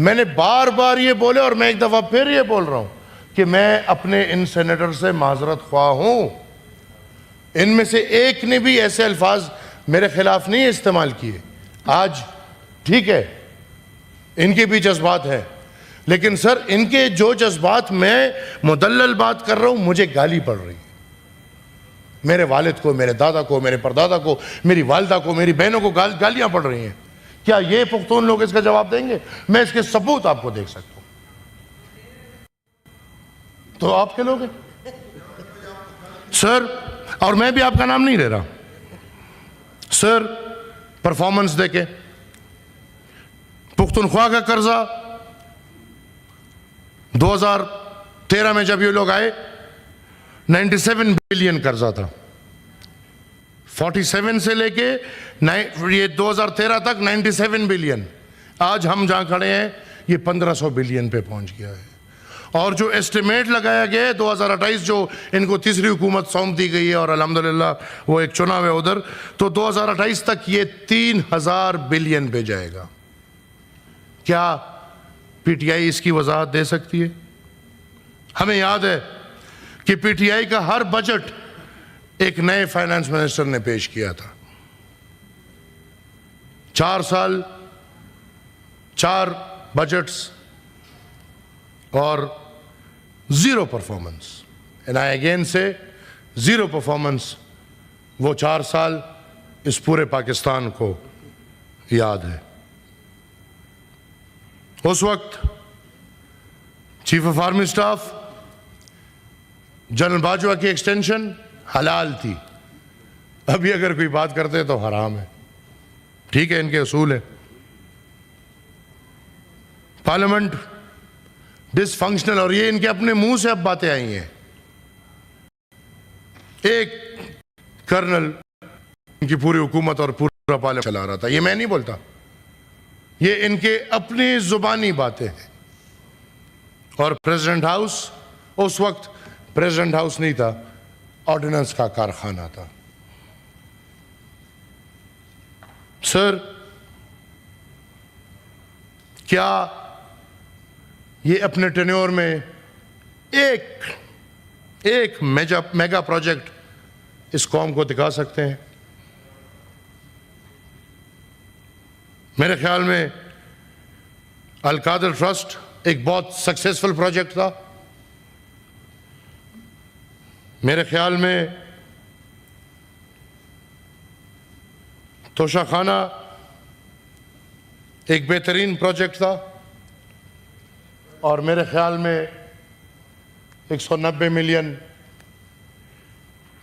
میں نے بار بار یہ بولے اور میں ایک دفعہ پھر یہ بول رہا ہوں کہ میں اپنے ان سینیٹر سے معذرت خواہ ہوں. ان میں سے ایک نے بھی ایسے الفاظ میرے خلاف نہیں استعمال کیے. آج ٹھیک ہے ان کے بھی جذبات ہیں، لیکن سر ان کے جو جذبات میں مدلل بات کر رہا ہوں مجھے گالی پڑ رہی ہے. میرے والد کو، میرے دادا کو، میرے پردادا کو، میری والدہ کو، میری بہنوں کو گالیاں پڑ رہی ہیں. کیا یہ پختون لوگ اس کا جواب دیں گے؟ میں اس کے ثبوت آپ کو دیکھ سکتا ہوں. تو آپ کے لوگ ہیں سر، اور میں بھی آپ کا نام نہیں لے رہا سر. پرفارمنس دیکھیں، پختونخوا کا قرضہ 2013 میں جب یہ لوگ آئے 97 بلین قرضہ تھا. 47 سے لے کے یہ 2013 تک 97 بلین. آج ہم جہاں کھڑے ہیں یہ 1500 بلین پہ پہنچ گیا ہے. اور جو ایسٹیمیٹ لگایا گیا ہے 2028 جو ان کو تیسری حکومت سونپ دی گئی ہے اور الحمدللہ وہ ایک چناو ہے ادھر، تو 2028 تک یہ 3000 بلین پہ جائے گا. کیا پی ٹی آئی اس کی وضاحت دے سکتی ہے؟ ہمیں یاد ہے کہ پی ٹی آئی کا ہر بجٹ ایک نئے فائنانس منسٹر نے پیش کیا تھا. 4 سال 4 بجٹس اور zero performance. And I again سے زیرو پرفارمنس. وہ 4 سال اس پورے پاکستان کو یاد ہے. اس وقت chief of army staff general Bajwa کی ایکسٹینشن حلال تھی. ابھی اگر کوئی بات کرتے تو حرام ہے. ٹھیک ہے، ان کے اصول ہیں. پارلیمنٹ ڈس فنکشنل، اور یہ ان کے اپنے منہ سے اب باتیں آئی ہیں. ایک کرنل ان کی پوری حکومت اور پورا پارلیمنٹ چلا رہا تھا. یہ میں نہیں بولتا، یہ ان کے اپنی زبانی باتیں ہیں. اور پریزیڈنٹ ہاؤس، اس وقت پریزیڈنٹ ہاؤس نہیں تھا، آرڈیننس کا کارخانہ تھا. سر، کیا یہ اپنے ٹینیور میں ایک میگا پروجیکٹ اس قوم کو دکھا سکتے ہیں؟ میرے خیال میں القادر ٹرسٹ ایک بہت سکسیسفل پروجیکٹ تھا. میرے خیال میں توشہ خانہ ایک بہترین پروجیکٹ تھا. اور میرے خیال میں 190 ملین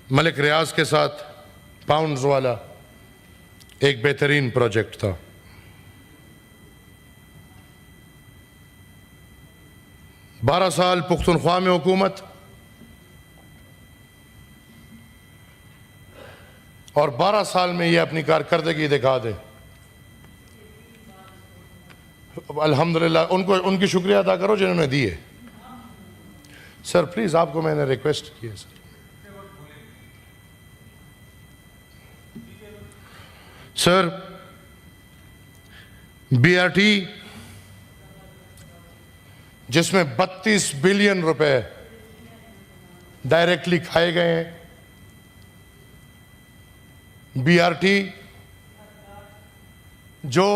ملک ریاض کے ساتھ پاؤنڈز والا ایک بہترین پروجیکٹ تھا. 12 سال پختونخوا میں حکومت اور 12 سال میں یہ اپنی کارکردگی دکھا دے. الحمدللہ ان کی شکریہ ادا کرو جنہوں نے دی ہے. سر پلیز، آپ کو میں نے ریکویسٹ کی ہے. سر بی آر ٹی جس میں 32 بلین روپے ڈائریکٹلی کھائے گئے ہیں. بی آر ٹی جو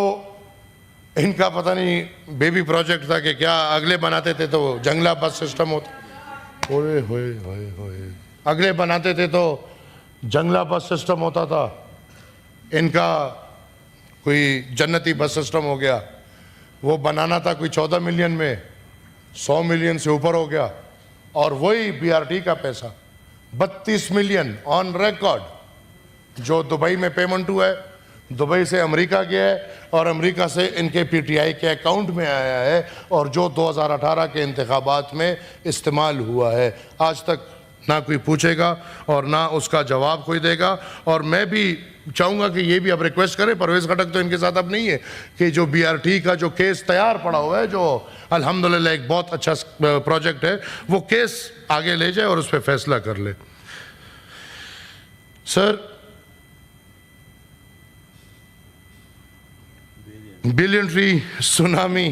ان کا پتہ نہیں بیبی پروجیکٹ تھا کہ کیا، اگلے بناتے تھے تو جنگلہ بس سسٹم ہوتا. اگلے بناتے تھے تو جنگلہ بس سسٹم ہوتا تھا. ان کا کوئی جنتی بس سسٹم ہو گیا. وہ بنانا تھا کوئی 14 ملین میں، 100 ملین سے اوپر ہو گیا. اور وہی بی آر ٹی کا پیسہ 32 ملین آن ریکارڈ جو دبئی میں پیمنٹ ہوا ہے، دبئی سے امریکہ گیا ہے اور امریکہ سے ان کے پی ٹی آئی کے اکاؤنٹ میں آیا ہے، اور جو 2018 کے انتخابات میں استعمال ہوا ہے. آج تک نہ کوئی پوچھے گا اور نہ اس کا جواب کوئی دے گا. اور میں بھی چاہوں گا کہ یہ بھی اب ریکویسٹ کریں، پرویز خٹک تو ان کے ساتھ اب نہیں ہے، کہ جو بی آر ٹی کا جو کیس تیار پڑا ہوا ہے، جو الحمدللہ ایک بہت اچھا پروجیکٹ ہے، وہ کیس آگے لے جائے اور اس پہ فیصلہ کر لے. Sir, billion tree tsunami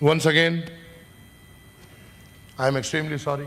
once again I am extremely sorry।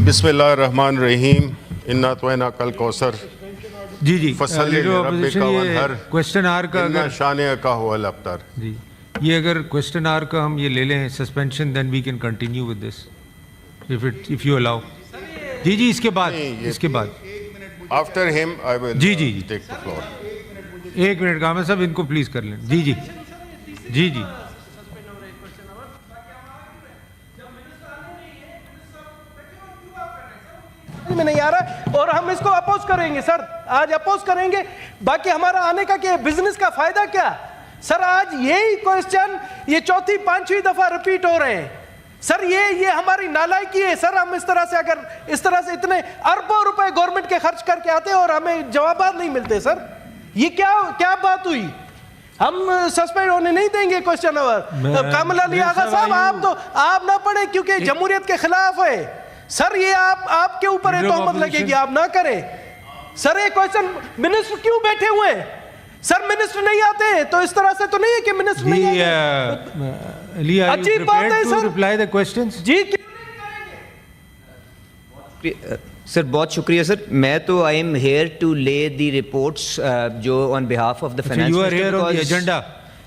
جی بسم اللہ الرحمن الرحیم انا توینا کل کوثر جی جی فصل لیڈر رب اپوزیشن کا یہ ونہر کوشچن آر کا انا اگر شان کا ہو الابتر. جی یہ اگر کوشچن آر کا ہم یہ لے لیں suspension then we can continue with this if you allow. جی جی اس کے بعد after him I will G G G take the floor. ایک منٹ کامل صاحب ان کو پلیز کر لیں. جی جی جی جی میں نہیں آ رہا اور ہم اس کو اپوز کریں گے سر. آج اپوز کریں گے. باقی ہمارا آنے کا کہ بزنس کا فائدہ کیا سر؟ آج یہی کوشچن یہ چوتھی پانچویں دفعہ ریپیٹ ہو رہے ہیں سر. یہ ہماری نالائکی ہے سر. ہم اس طرح سے اگر اس طرح سے اتنے اربوں روپے گورنمنٹ کے خرچ کر کے آتے ہیں اور ہمیں جوابات نہیں ملتے سر. یہ کیا بات ہوئی؟ ہم سسپینڈ ہونے نہیں دیں گے کوشچن آور. کامل علی آغا صاحب آپ نہ پڑھیں کیونکہ جمہوریت کے خلاف ہے سر. یہ آپ کے اوپر ہے تہمت لگے گی. آپ نہ کریں سر. یہ کوشچن منسٹر کیوں بیٹھے ہوئے ہیں سر؟ منسٹر نہیں آتے ہیں تو اس طرح سے تو نہیں ہے کہ منسٹر نہیں آتے. عجیب بات ہے سر. ریپلائی دی کوسچنز. جی سر بہت شکریہ سر. میں تو آئی ایم ہیئر ٹو لے دی رپورٹس جو on behalf of the finance you are here on the agenda.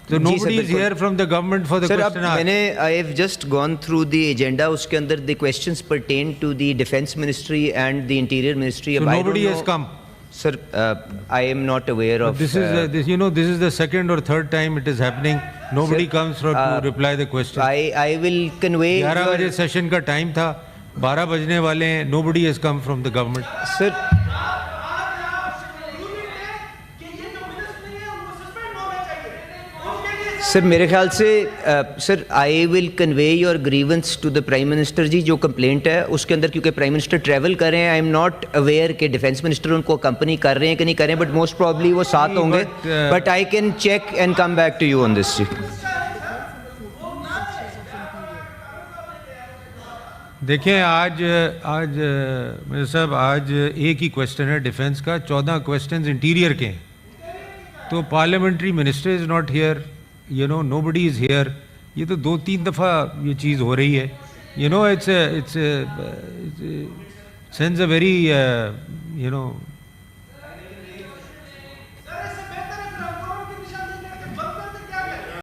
So nobody is here from the government for the question hour. I have just gone through the agenda. اس کے اندر the questions pertain to the defense ministry and the interior ministry. So nobody has come. Sir, I am not aware of. This is the second or third time it is happening. Nobody comes to reply the question. I will convey. 11 بجے session کا time تھا. 12 بجنے والے ہیں. Nobody has come from the government. Sir. سر میرے خیال سے sir I will convey your grievance to the prime minister ji. جو complaint ہے اس کے اندر کیونکہ پرائم منسٹر ٹریول کر رہے ہیں, آئی ایم ناٹ اویئر کہ ڈیفینس منسٹر ان کو اکمپنی کر رہے ہیں کہ نہیں کر رہے ہیں, بٹ موسٹ پرابلی وہ ساتھ ہوں گے. But I can check and come back to you on this جی. دیکھیں آج میرے صاحب آج ایک ہی کوشچن ہے ڈیفینس کا. 14 کوشچنز انٹیریئر کے ہیں. تو parliamentary minister is not here. nobody is here. یہ تو 2-3 دفعہ یہ چیز ہو رہی ہے. it's sends a very